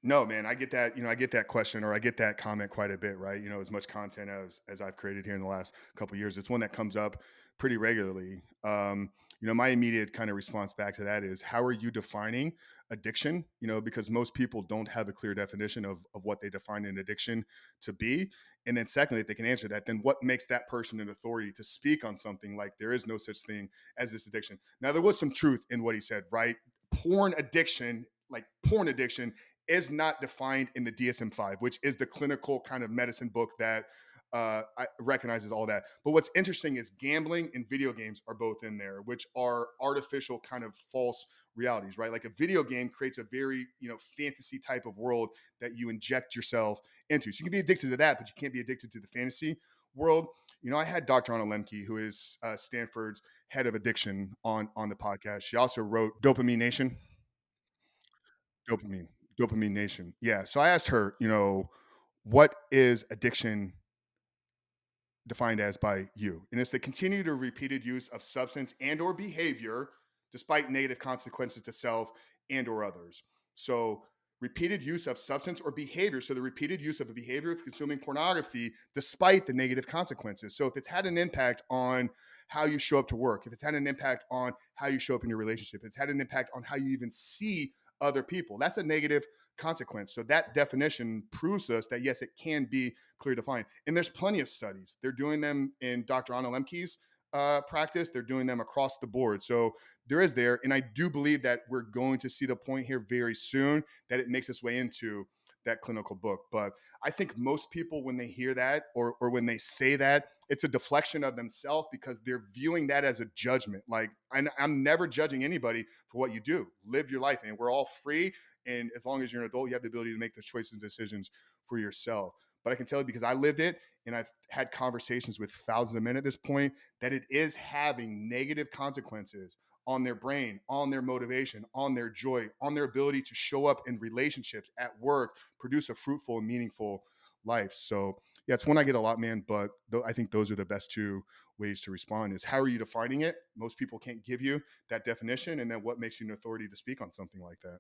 No, man, I get that, I get that question or I get that comment quite a bit, right? As much content as I've created here in the last couple of years, it's one that comes up pretty regularly. My immediate kind of response back to that is, how are you defining addiction? Because most people don't have a clear definition of what they define an addiction to be. And then secondly, if they can answer that, then what makes that person an authority to speak on something like there is no such thing as this addiction? Now, there was some truth in what he said, right? Porn addiction is not defined in the DSM-5, which is the clinical kind of medicine book that recognizes all that. But what's interesting is gambling and video games are both in there, which are artificial kind of false realities, right? Like a video game creates a very, fantasy type of world that you inject yourself into. So you can be addicted to that, but you can't be addicted to the fantasy world. I had Dr. Anna Lemke, who is Stanford's head of addiction, on the podcast. She also wrote Dopamine Nation. Dopamine, Dopamine Nation. Yeah. So I asked her, what is addiction defined as by you? And it's the continued or repeated use of substance and or behavior despite negative consequences to self and or others. So repeated use of substance or behavior. So the repeated use of a behavior of consuming pornography despite the negative consequences. So if it's had an impact on how you show up to work, if it's had an impact on how you show up in your relationship, it's had an impact on how you even see other people, that's a negative consequence. So that definition proves to us that yes, it can be clear defined. And there's plenty of studies. They're doing them in Dr. Anna Lemke's practice. They're doing them across the board. So there is there. And I do believe that we're going to see the point here very soon that it makes its way into that clinical book. But I think most people, when they hear that or when they say that, it's a deflection of themselves because they're viewing that as a judgment. Like, I'm never judging anybody for what you do. Live your life, man. We're all free. And as long as you're an adult, you have the ability to make those choices and decisions for yourself. But I can tell you because I lived it and I've had conversations with thousands of men at this point that it is having negative consequences on their brain, on their motivation, on their joy, on their ability to show up in relationships, at work, produce a fruitful and meaningful life. So yeah, it's one I get a lot, man. But I think those are the best two ways to respond: is how are you defining it? Most people can't give you that definition, and then what makes you an authority to speak on something like that.